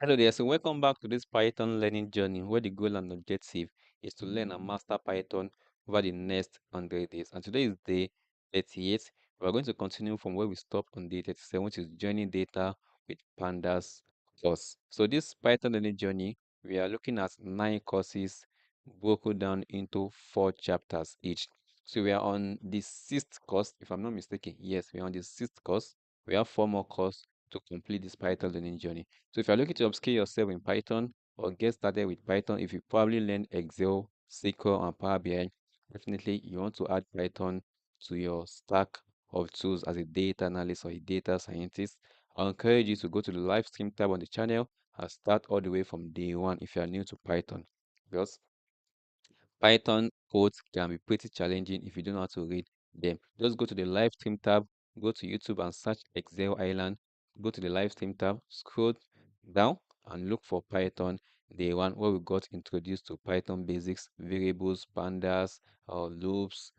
Hello there, so welcome back to this Python learning journey where the goal and objective is to learn and master Python over the next 100 days. And today is day 38. We are going to continue from where we stopped on day 37, which is joining data with Pandas course. So this Python learning journey, we are looking at 9 courses broken down into 4 chapters each. So we are on the 6th course, if I'm not mistaken. Yes, we are on the 6th course. We have 4 more courses to complete this Python learning journey. So if you're looking to upskill yourself in Python or get started with Python, if you probably learn Excel, SQL, and Power BI, definitely you want to add Python to your stack of tools as a data analyst or a data scientist. I encourage you to go to the live stream tab on the channel and start all the way from day one if you are new to Python. Because Python codes can be pretty challenging if you don't know how to read them. Just go to the live stream tab, go to YouTube and search Excel Island, go to the live stream tab, scroll down and look for Python day one where we got introduced to Python basics, variables, pandas, loops,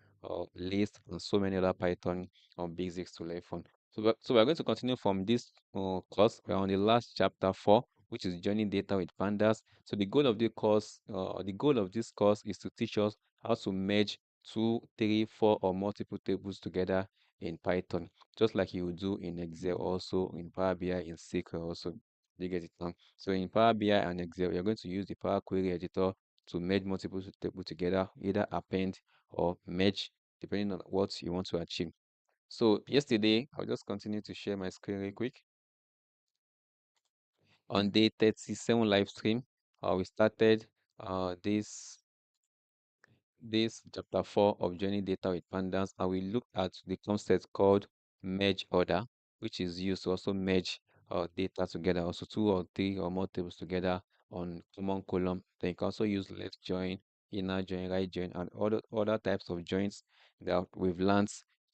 list, and so many other Python basics to learn from. So we're going to continue from this course. We're on the last chapter 4, which is joining data with pandas. So the goal of this course is to teach us how to merge 2, 3, 4, or multiple tables together in Python, just like you would do in Excel, also in Power BI, in SQL also. You get it now. So in Power BI and Excel, you're going to use the Power Query editor to merge multiple tables together, either append or merge, depending on what you want to achieve. So yesterday, I'll just continue to share my screen real quick. On day 37 live stream, we started this chapter 4 of joining data with pandas, and we looked at the concept called merge order, which is used to also merge data together, also 2 or 3 or more tables together on common column. Then you can also use left join, inner join, right join, and other types of joins that we've learned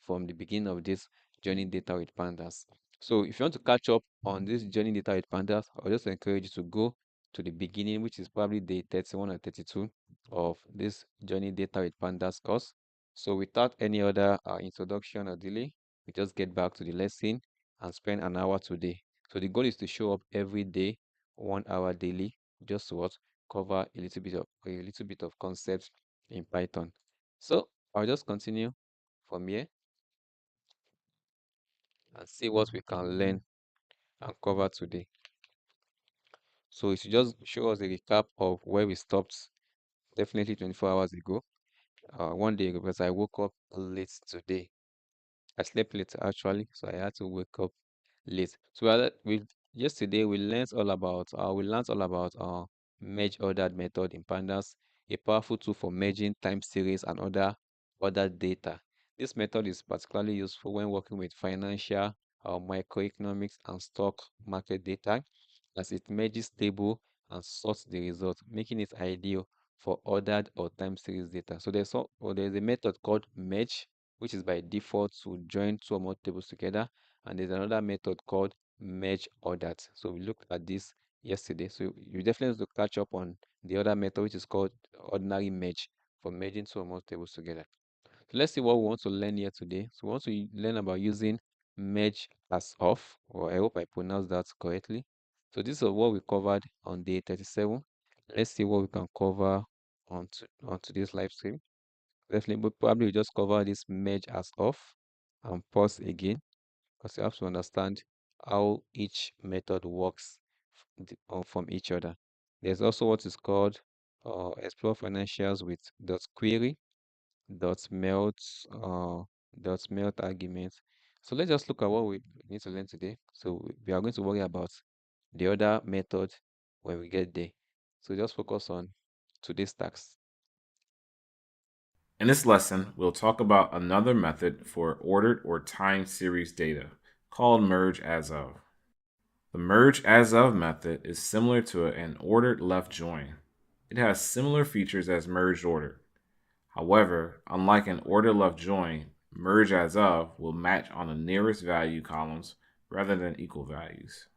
from the beginning of this joining data with pandas. So if you want to catch up on this joining data with pandas, I'll just encourage you to go to the beginning, which is probably day 31 or 32 of this journey data with pandas course. So without any other introduction or delay, we just get back to the lesson and spend an hour today. So the goal is to show up every day, 1 hour daily, just to what cover a little bit of concepts in Python. So I'll just continue from here and see what we can learn and cover today. So it should just show us a recap of where we stopped definitely 24 hours ago. One day ago, because I woke up late today. I slept late actually, so I had to wake up late. So we yesterday we learned all about merge ordered method in pandas, a powerful tool for merging time series and other data. This method is particularly useful when working with financial, microeconomics, and stock market data, as it merges table and sorts the result, making it ideal for ordered or time series data. So there's a method called merge, which is by default to join 2 or more tables together, and there's another method called merge ordered. So we looked at this yesterday. So you definitely have to catch up on the other method, which is called ordinary merge, for merging 2 or more tables together. So let's see what we want to learn here today. So we want to learn about using merge as of, or I hope I pronounced that correctly. So this is what we covered on day 37. Let's see what we can cover on today's live stream. Definitely, but probably we just cover this merge as of and pause again, because you have to understand how each method works from each other. There's also what is called explore financials with dot query, dot melt, dot melt arguments. So let's just look at what we need to learn today. So we are going to worry about the other method when we get there. So just focus on today's task. In this lesson, we'll talk about another method for ordered or time series data called merge as of. The merge as of method is similar to an ordered left join. It has similar features as merged ordered. However, unlike an ordered left join, merge as of will match on the nearest value columns rather than equal values.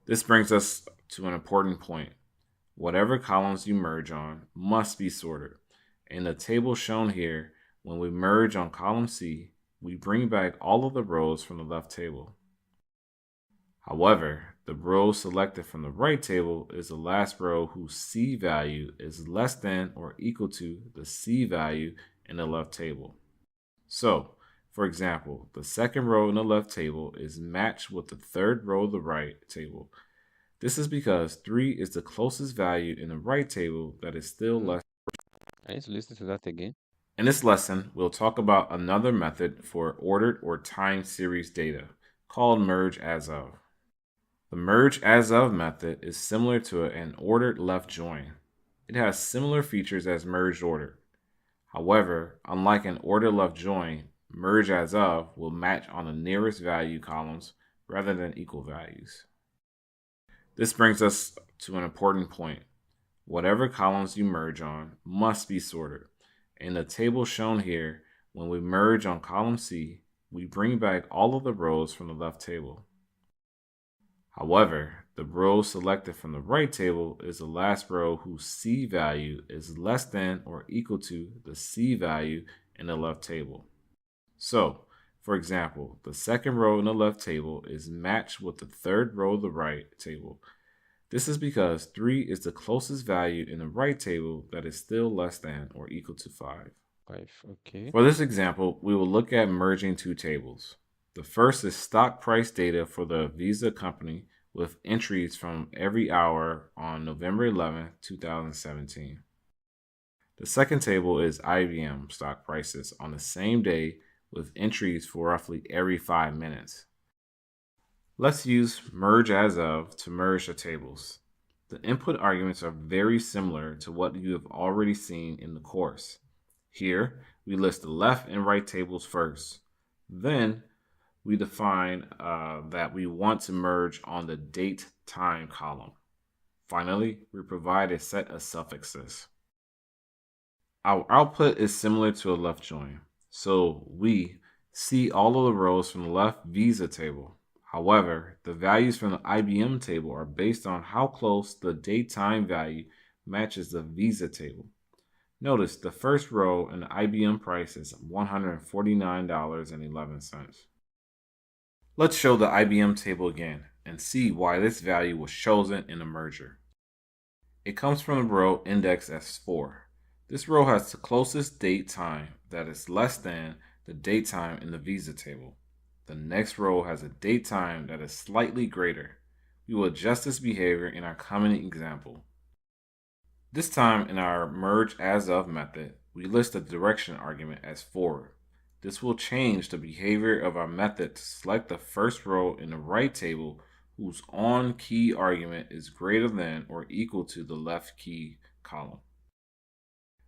This brings us to an important point. Whatever columns you merge on must be sorted. In the table shown here, when we merge on column C, we bring back all of the rows from the left table. However, the row selected from the right table is the last row whose C value is less than or equal to the C value in the left table. So, for example, the second row in the left table is matched with the third row of the right table. This is because 3 is the closest value in the right table that is still Hmm. less. I need to listen to that again. In this lesson, we'll talk about another method for ordered or time series data called merge as of. The merge as of method is similar to an ordered left join. It has similar features as merged ordered. However, unlike an ordered left join, merge as of will match on the nearest value columns rather than equal values. This brings us to an important point. Whatever columns you merge on must be sorted. In the table shown here, when we merge on column C, we bring back all of the rows from the left table. However, the row selected from the right table is the last row whose C value is less than or equal to the C value in the left table. So, for example, the second row in the left table is matched with the third row of the right table. This is because 3 is the closest value in the right table that is still less than or equal to 5. 5. Okay. For this example, we will look at merging two tables. The first is stock price data for the Visa company with entries from every hour on November 11, 2017. The second table is IBM stock prices on the same day with entries for roughly every 5 minutes. Let's use merge as of to merge the tables. The input arguments are very similar to what you have already seen in the course. Here, we list the left and right tables first. Then, we define that we want to merge on the date time column. Finally, we provide a set of suffixes. Our output is similar to a left join, so we see all of the rows from the left Visa table. However, the values from the IBM table are based on how close the date time value matches the Visa table. Notice the first row in the IBM price is $149.11. Let's show the IBM table again and see why this value was chosen in the merger. It comes from the row indexed as 4. This row has the closest date time that is less than the date time in the Visa table. The next row has a date time that is slightly greater. We will adjust this behavior in our coming example. This time in our merge as of method, we list the direction argument as forward. This will change the behavior of our method to select the first row in the right table whose on key argument is greater than or equal to the left key column.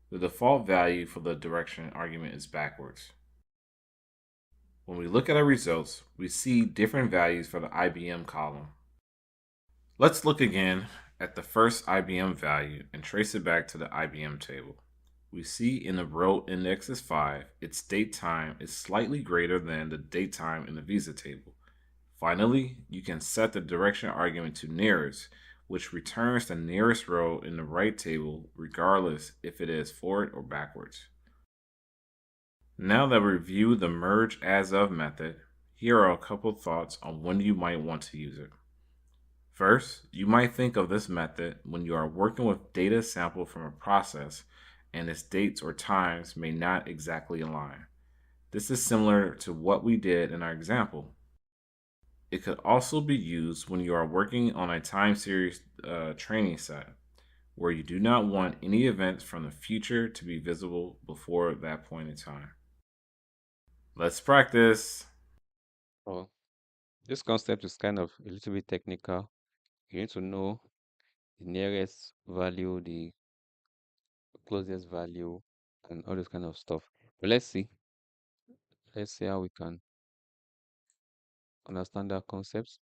The default value for the direction argument is backwards. When we look at our results, we see different values for the IBM column. Let's look again at the first IBM value and trace it back to the IBM table. We see in the row index is 5, its date time is slightly greater than the date time in the Visa table. Finally, you can set the direction argument to nearest, which returns the nearest row in the right table regardless if it is forward or backwards. Now that we reviewed the merge as of method, here are a couple thoughts on when you might want to use it. First, you might think of this method when you are working with data sampled from a process and its dates or times may not exactly align. This is similar to what we did in our example. It could also be used when you are working on a time series training set, where you do not want any events from the future to be visible before that point in time. Let's practice. Oh, this concept is kind of a little bit technical. You need to know the nearest value, the closest value, and all this kind of stuff. But let's see. Let's see how we can understand that concept.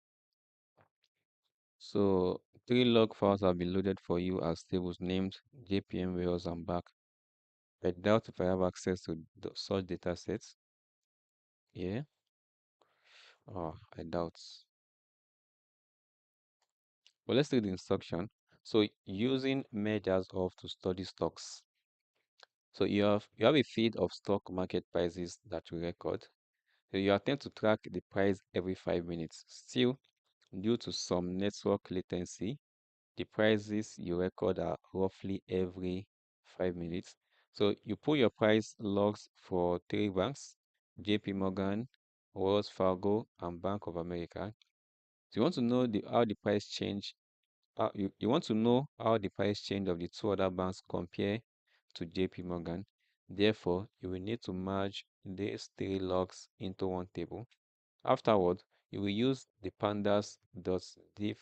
So, 3 log files have been loaded for you as tables named JPM Warehouse and back. I doubt if I have access to such data sets. Yeah. Oh, I doubt. But let's read the instruction. So, using measures of to study stocks. So you have a feed of stock market prices that you record. So you attempt to track the price every 5 minutes. Still, Due to some network latency, the prices you record are roughly every 5 minutes. So you pull your price logs for three banks: JP Morgan, Wells Fargo, and Bank of America. So you want to know how the price change. You want to know how the price change of the two other banks compare to JP Morgan. Therefore, you will need to merge these three logs into one table. Afterward, you will use the pandas.diff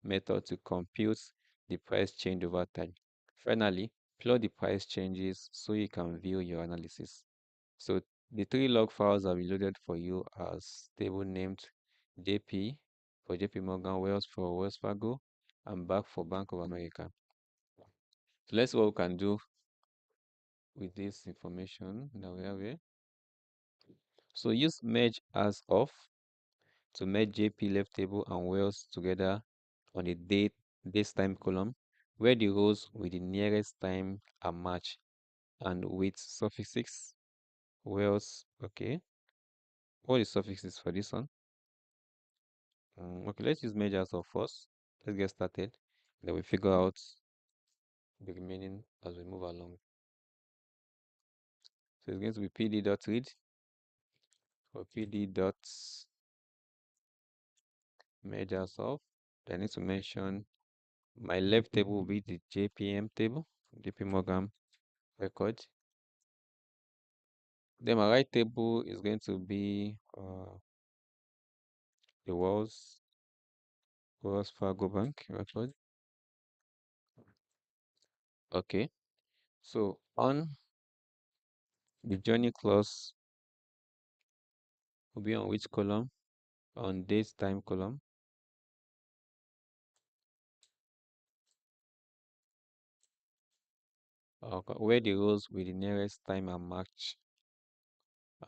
method to compute the price change over time. Finally, plot the price changes so you can view your analysis. So the three log files are reloaded for you as table named JP for JP Morgan, Wells for Wells Fargo, and back for Bank of America. So let's see what we can do with this information that we have here. So use merge as of to merge JP left table and Wells together on the dates time column, where the rows with the nearest time are matched, and with suffixes Wells. Okay, what is suffixes for this one? Okay, let's use merge as of first. Let's get started. Then we figure out the remaining as we move along. So it's going to be pd.read or pd.merge as of. Then I need to mention my left table will be the JPM table, JP Morgan record. Then my right table is going to be the Wells Fargo Bank record. Okay, so on the journey clause will be on which column? On date time column. Where the rows with the nearest time are matched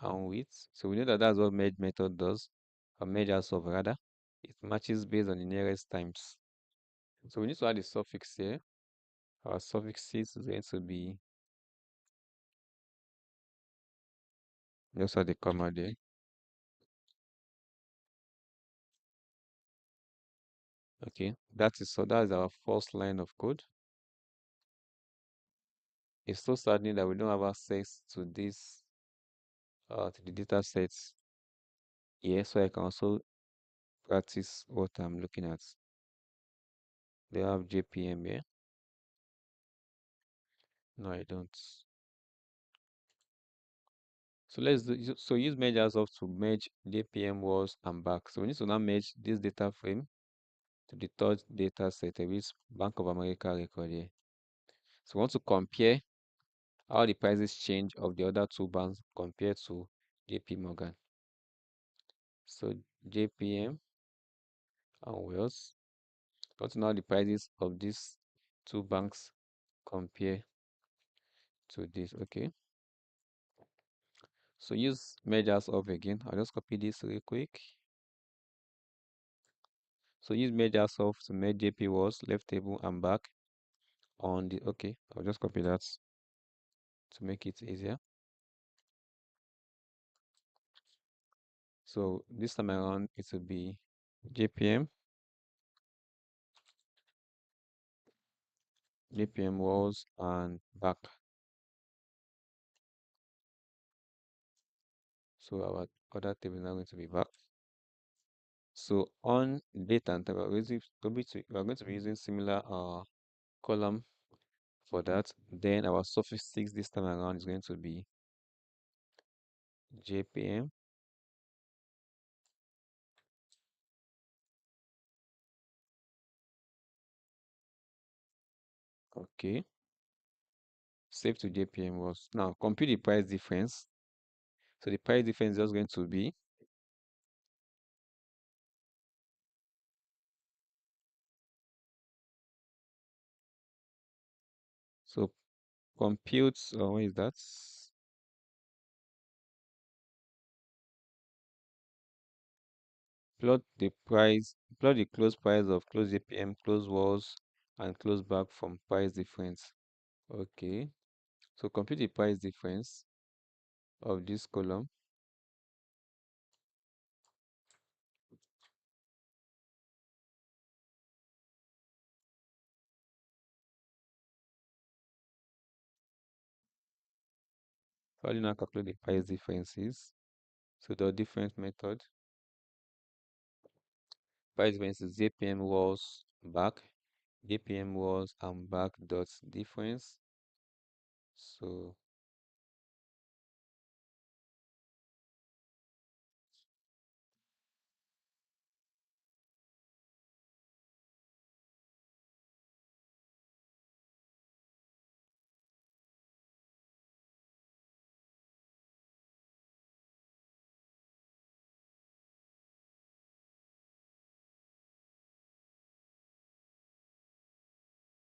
and with. So we know that that's what merge method does, or merge as of rather. It matches based on the nearest times. So we need to add the suffix here. Our suffixes is going to be just add the comma there. Okay, that is our first line of code. It's so saddening that we don't have access to this to the data sets here, so I can also practice what I'm looking at. They have JPM here. No, I don't. So let's do, so use merge as of to merge JPM walls and back. So we need to now merge this data frame to the third data set, which is Bank of America record here. So we want to compare how the prices change of the other two banks compared to JP Morgan. So JPM and Wells. What now the prices of these two banks compare to this? Okay. So use merge as of again. I'll just copy this real quick. So use merge as of to merge JP was left table and back on the. Okay, I'll just copy that to make it easier. So this time around it will be JPM was and back. So our other table is now going to be back. So on data and time, we're going to be using similar column for that. Then our suffix 6 this time around is going to be JPM. Okay. Save to JPM was. Now compute the price difference. So the price difference is just going to be so compute what is that? Plot the close price of close JPM, close walls, and close back from price difference. Okay. So compute the price difference of this column. So how do you now calculate the price differences? So the difference method. Price difference is JPM was back, JPM was and back dot difference. So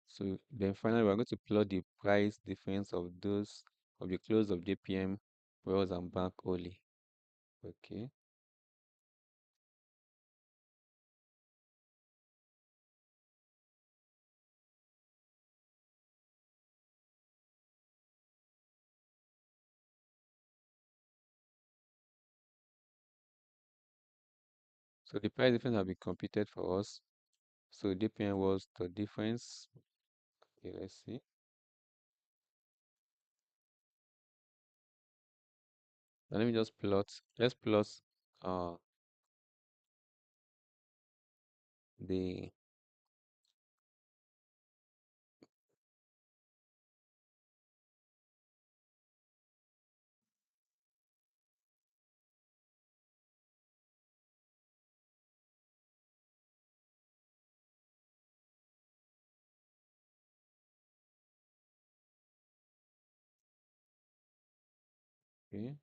so then finally we're going to plot the price difference of those of the close of JPM wells and back only. Okay. So the price difference have been computed for us. So JPM was the difference. Okay, let's see. Now let me just plot. Let's plot uh the okay.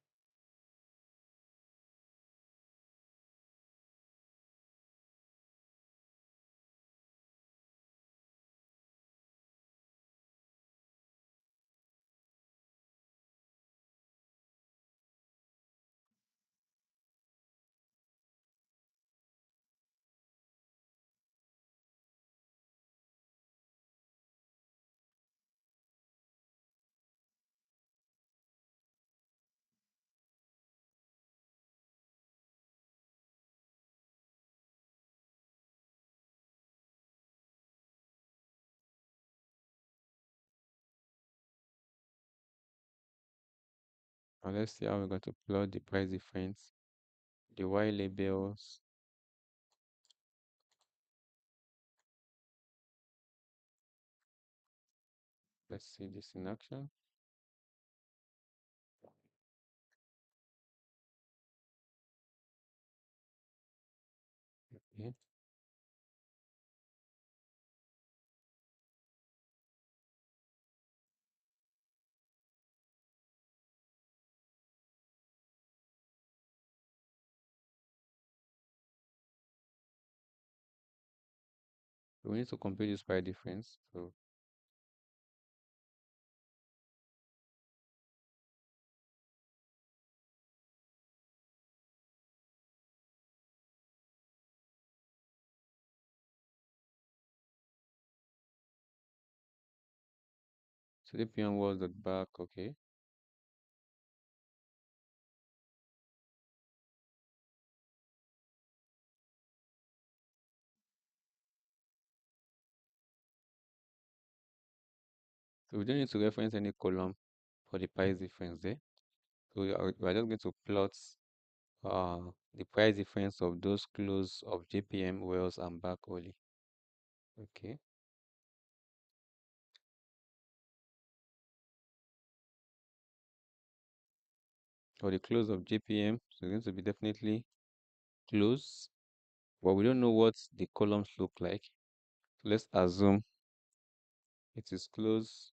Now let's see how we're going to plot the price difference. The Y labels. Let's see this in action. Okay. So we need to compute this price difference. So the PM was at back, okay. So we don't need to reference any column for the price difference there. So we are just going to plot the price difference of those close of JPM wells and back only. Okay. For the close of JPM, so it's going to be definitely close, but we don't know what the columns look like. So let's assume it is close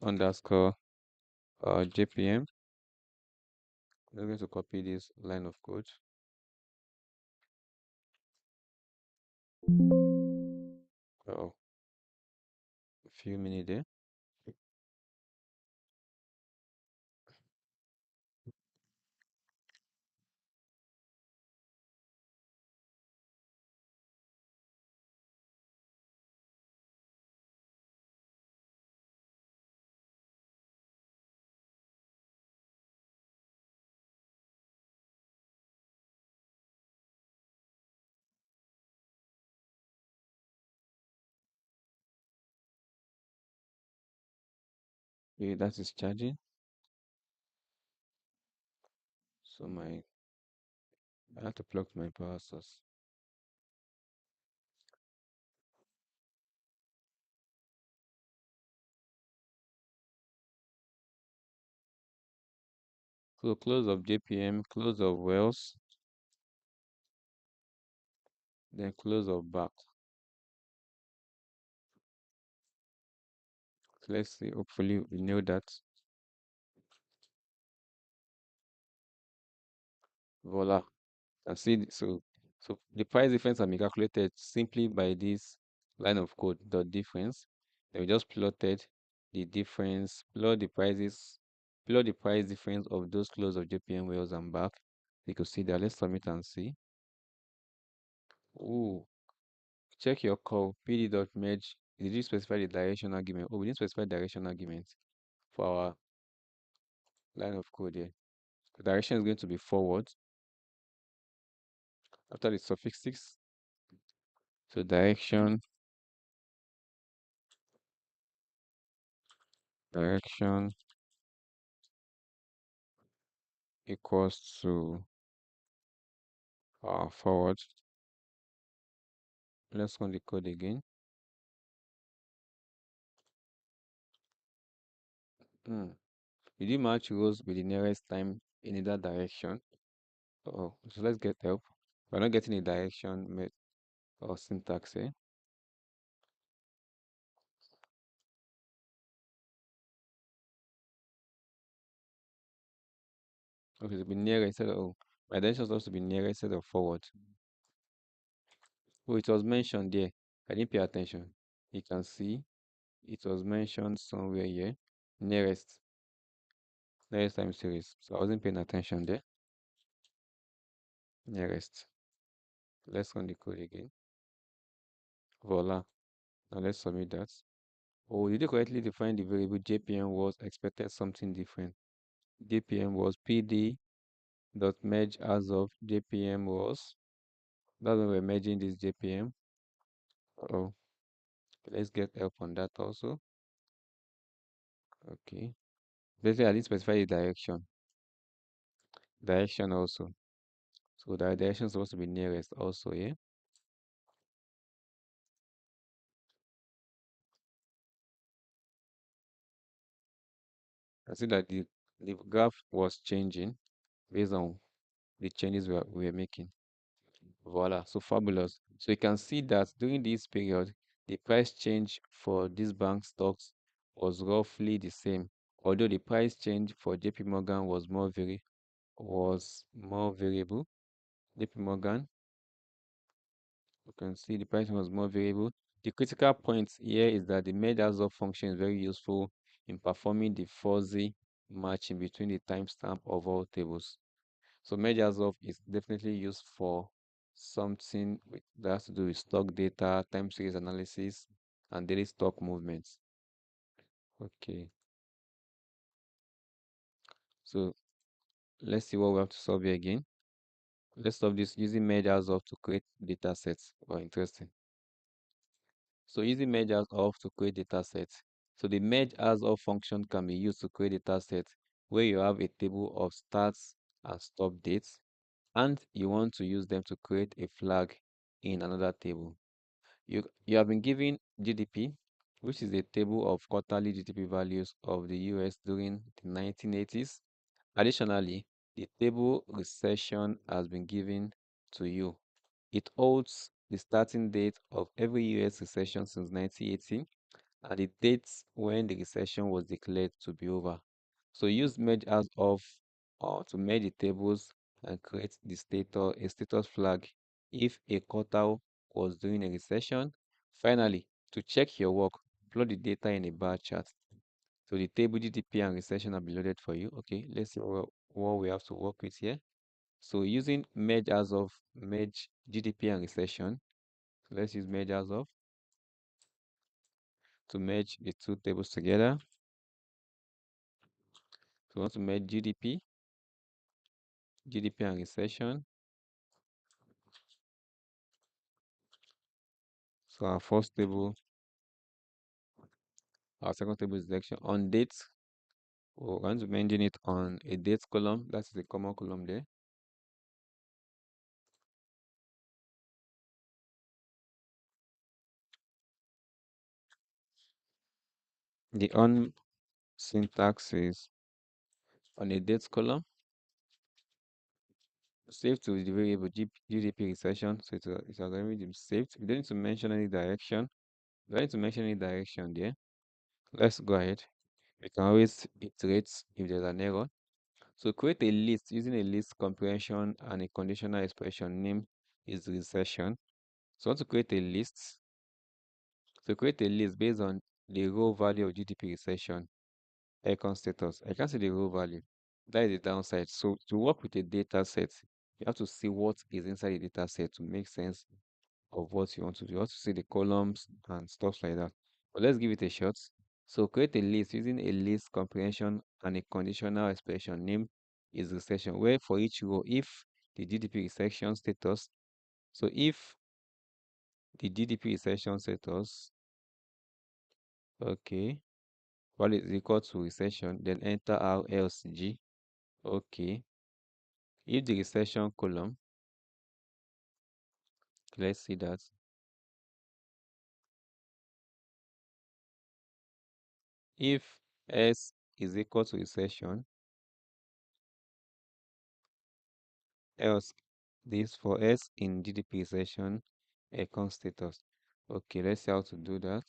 underscore JPM. We're going to copy this line of code. Oh, a few minutes there. Okay, that is charging. So I have to plug my power source. So close of JPM, close of Wells, then close of back. So let's see, hopefully we know that. Voila. And see, so the price difference can be calculated simply by this line of code, the difference. Then we just plotted the difference, plot the price difference of those close of JPM Wells and back. You could see that. Let's submit and see. Ooh, check your call. PD.merge. Did you specify the direction argument? Oh, we didn't specify direction argument for our line of code here. The direction is going to be forward after the suffix 6. So direction equals to forward. Let's run the code again. Hmm. Did you match rows with the nearest time in either direction? Oh, so let's get help. We're not getting a direction or syntax here. Okay, to be nearer instead of my direction is supposed to be nearer instead of forward. Oh, it was mentioned there. I didn't pay attention. You can see it was mentioned somewhere here. Nearest, nearest time series. So I wasn't paying attention there. Nearest. Let's run the code again. Voila. Now let's submit that. Oh, did you correctly define the variable JPM was expected something different? JPM was PD dot merge as of JPM was. That's when we're merging this JPM. Oh, let's get help on that also. Okay. Basically, I didn't specify the direction. Direction also. So the direction is supposed to be nearest also, yeah? I see that the graph was changing based on the changes we were making. Voila, so fabulous. So you can see that during this period, the price change for these bank stocks was roughly the same, although the price change for JP Morgan was more variable. JP Morgan, you can see the price was more variable. The critical point here is that the merge as of function is very useful in performing the fuzzy matching between the timestamp of all tables. So merge as of is definitely used for something that has to do with stock data, time series analysis, and daily stock movements. Okay, so let's see what we have to solve here again. Let's solve this using merge as of to create data sets. Oh, interesting. So using merge as of to create data sets. So the merge as of function can be used to create data sets where you have a table of starts and stop dates, and you want to use them to create a flag in another table. You have been given GDP, which is a table of quarterly GDP values of the US during the 1980s. Additionally, the table recession has been given to you. It holds the starting date of every US recession since 1980 and the dates when the recession was declared to be over. So use merge as of to merge the tables and create a status flag if a quarter was during a recession. Finally, to check your work, plot the data in a bar chart. So the table GDP and recession are be loaded for you. Okay, let's see what we have to work with here. So using merge GDP and recession. So let's use merge as of to merge the two tables together. So we want to merge GDP and recession. So our first table, our second table is election on dates. We're going to mention it on a date column. That's the common column there. The on syntax is on a date column, saved to the variable GDP recession. So it has already been saved. We don't need to mention any direction. We don't need to mention any direction there. Let's go ahead. We can always iterate if there's an error. So create a list using a list comprehension and a conditional expression name is recession. So I want to create a list. So create a list based on the row value of GDP recession, icon status. I can't see the row value. That is the downside. So to work with a data set, you have to see what is inside the data set to make sense of what you want to do. You have to see the columns and stuff like that. But let's give it a shot. So create a list using a list comprehension and a conditional expression name is recession, where for each row, if the GDP recession status, so if the GDP recession status, okay, value is equal to recession, then enter R else G. Okay. If the recession column, let's see that. If S is equal to recession, else this for S in GDP recession, icon status. Okay, let's see how to do that.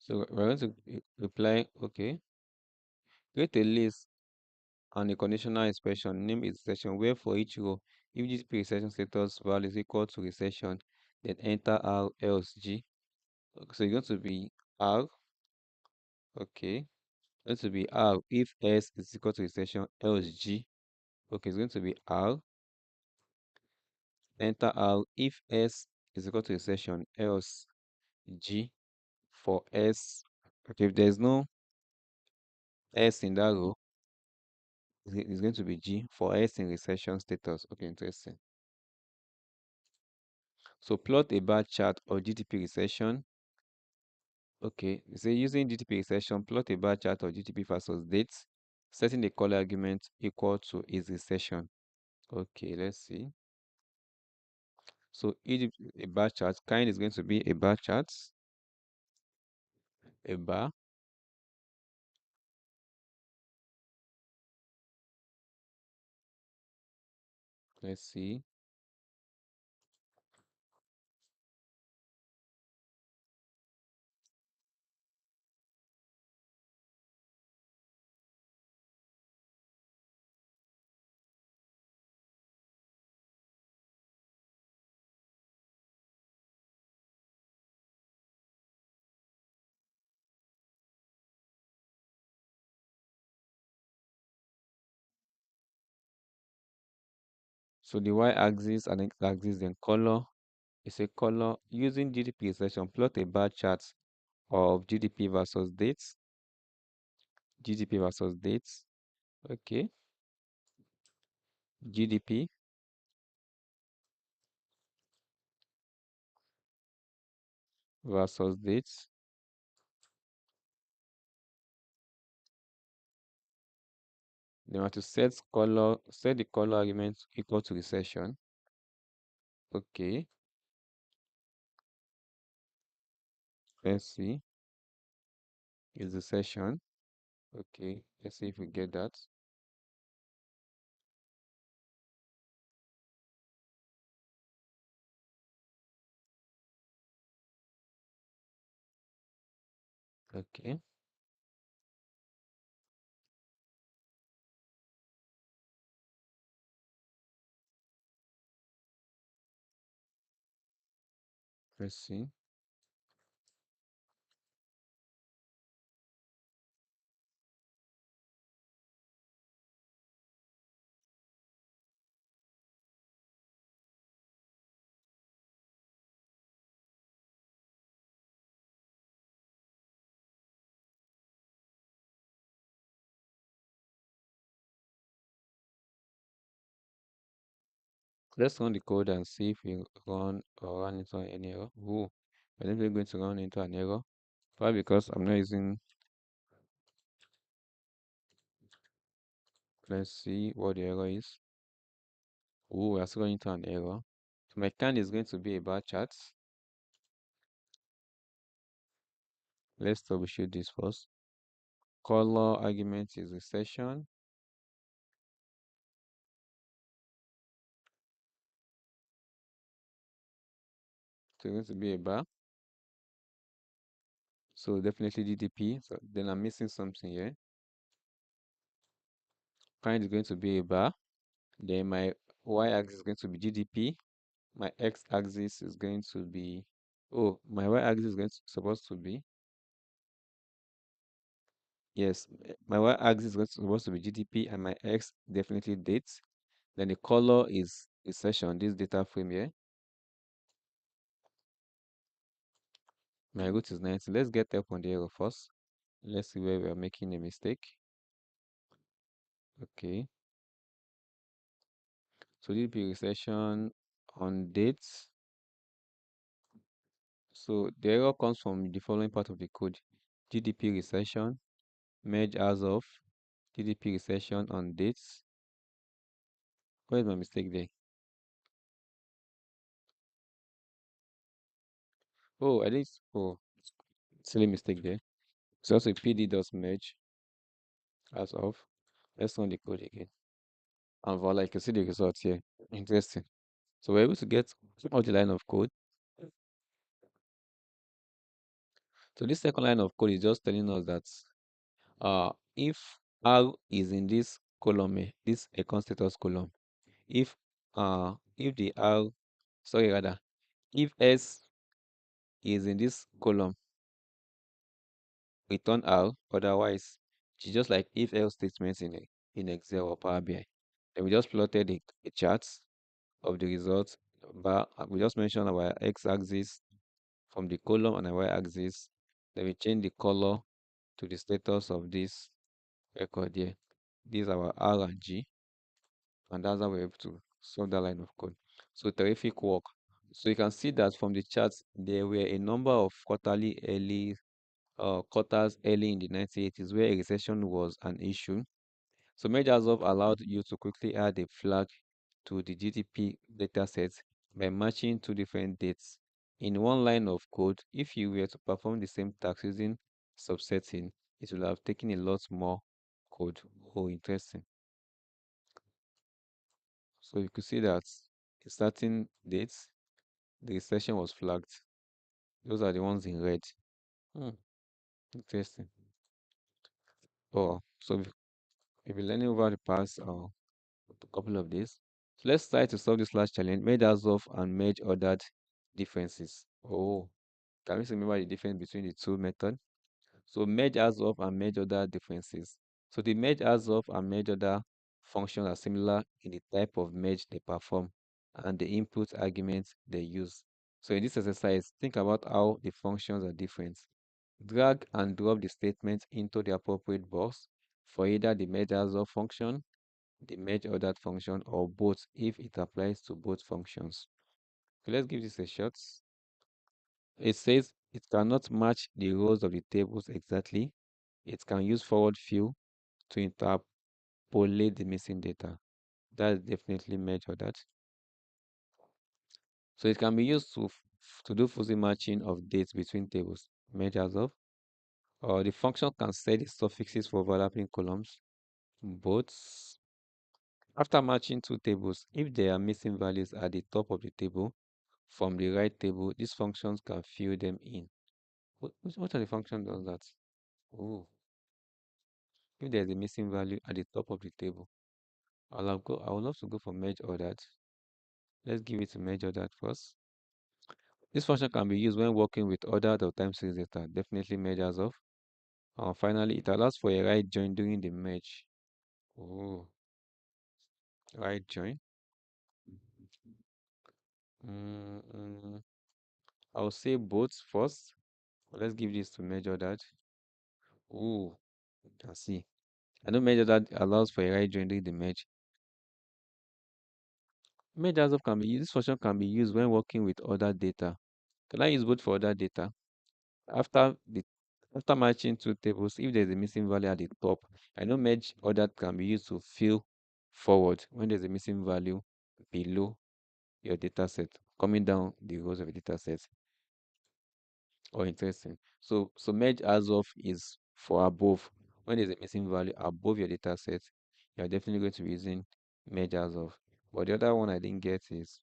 So we're going to reply, okay. Create a list and a conditional expression name is recession where for each row, if GDP recession status value is equal to recession, then enter R else G. Okay, so it's going to be R, okay. It's going to be R if S is equal to recession else G. Okay, it's going to be R, enter R if S is equal to recession else G for S. Okay, if there's no S in that row, it's going to be G for S in recession status. Okay, interesting. So plot a bar chart of GDP recession. Okay, so using GDP recession, plot a bar chart of GDP versus dates, setting the color argument equal to its recession. Okay, let's see. So Egypt, a bar chart, kind is going to be a bar chart, a bar. Let's see. So the y-axis and x-axis, then color is a color using GDP recession. Plot a bar chart of GDP versus dates. GDP versus dates. Okay. GDP versus dates. Then we have to set the color argument equal to recession. Okay. Let's see. Is recession. Okay. Let's see if we get that. Okay. Let's see. Let's run the code and see if we run into any error. Ooh, we're definitely going to run into an error. Why? Because I'm not using. Let's see what the error is. Ooh, we're still running into an error. So my kind is going to be a bar chart. Let's troubleshoot this first. Color argument is recession. So it's going to be a bar. So definitely GDP. So then I'm missing something here. Kind is going to be a bar. Then my y-axis is going to be GDP. My x-axis is going to be, oh, my y-axis is supposed to be, yes, my y-axis is supposed to be GDP, and my x definitely dates. Then the color is recession, this data frame here. My root is 90. Let's get help on the error first. Let's see where we are making a mistake. Okay. So GDP recession on dates. So the error comes from the following part of the code: GDP recession, merge as of, GDP recession on dates. Where is my mistake there? Oh, I did. Oh, silly mistake there. So also PD does merge as of. Let's run the code again. And voila, you can see the results here. Interesting. So we're able to get out the line of code. So this second line of code is just telling us that if R is in this column, this account status column, if the R, sorry rather, if S is in this column, return R. Otherwise, it's just like if else statements in Excel or Power BI. Then we just plotted a chart of the results, but we just mentioned our x-axis from the column and our y-axis. Then we change the color to the status of this record here. These are our R and G, and that's how we're able to solve that line of code. So terrific work. So you can see that from the charts, there were a number of quarters early in the 1980s where a recession was an issue. So measures of allowed you to quickly add a flag to the GDP dataset by matching two different dates. In one line of code, if you were to perform the same task using subsetting, it will have taken a lot more code. Oh, interesting. So you could see that in certain dates, the recession was flagged. Those are the ones in red. Hmm, interesting. Oh, so we've been learning over the past couple of days. So let's try to solve this last challenge. Merge as of and merge ordered differences. Oh, can we remember the difference between the two methods? So merge as of and merge order differences. So the merge as of and merge order functions are similar in the type of merge they perform and the input arguments they use. So in this exercise, think about how the functions are different. Drag and drop the statement into the appropriate box for either the merge as of function, the merge ordered function, or both if it applies to both functions. So let's give this a shot. It says it cannot match the rows of the tables exactly. It can use forward fill to interpolate the missing data. That is definitely merge ordered. So it can be used to do fuzzy matching of dates between tables, merge as of, or the function can set the suffixes for overlapping columns, both. After matching two tables, if there are missing values at the top of the table from the right table, these functions can fill them in. What are the functions does that? Oh, if there's a missing value at the top of the table, I would love to go for merge ordered. Let's give it to merge ordered first. This function can be used when working with other time series data, definitely merge as of. Finally, it allows for a right join during the merge. Oh, right join. Mm, mm, I'll say both first. Let's give this to merge ordered. Oh, I see. I know merge ordered allows for a right join during the merge. Merge as of can be used. This function can be used when working with other data. Can I use both for other data? After the after matching two tables, if there's a missing value at the top, I know merge order can be used to fill forward when there's a missing value below your data set, coming down the rows of a data set. Or interesting. So merge as of is for above. When there's a missing value above your data set, you're definitely going to be using merge as of. But the other one I didn't get is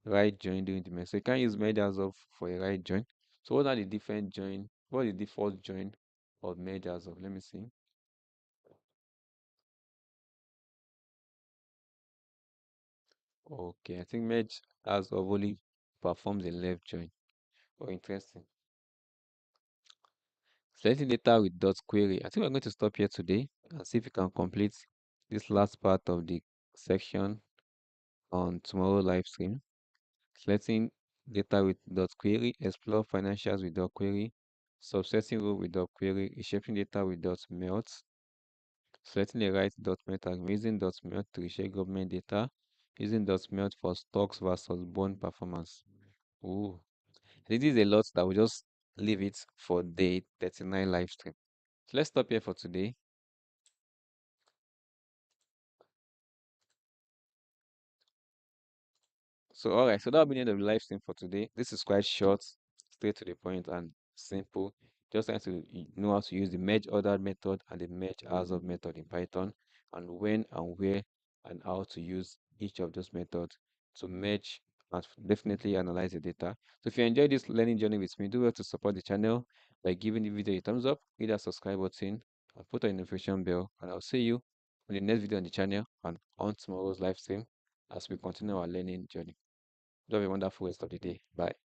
right join during the merge. So you can't use merge as of for a right join. So what are the different join? What is the default join of merge as of? Let me see. Okay, I think merge as of only performs a left join. Oh, interesting. Selecting data with dot query. I think we're going to stop here today and see if we can complete this last part of the section on tomorrow live stream. Selecting data with dot query, explore financials with dot query, subsetting row with dot query, reshaping data with dot melt, selecting the right dot method, using dot melt to reshape government data, using dot melt for stocks versus bond performance. Ooh, this is a lot that we just leave it for day 39 live stream. So let's stop here for today. So, all right, so that'll be the end of the live stream for today. This is quite short, straight to the point, and simple. Just trying to know how to use the merge ordered method and the merge as of method in Python, and when and where and how to use each of those methods to merge and definitely analyze the data. So, if you enjoyed this learning journey with me, do well to support the channel by giving the video a thumbs up, hit that subscribe button, and put on the notification bell. And I'll see you on the next video on the channel and on tomorrow's live stream as we continue our learning journey. Do have a wonderful rest of the day. Bye.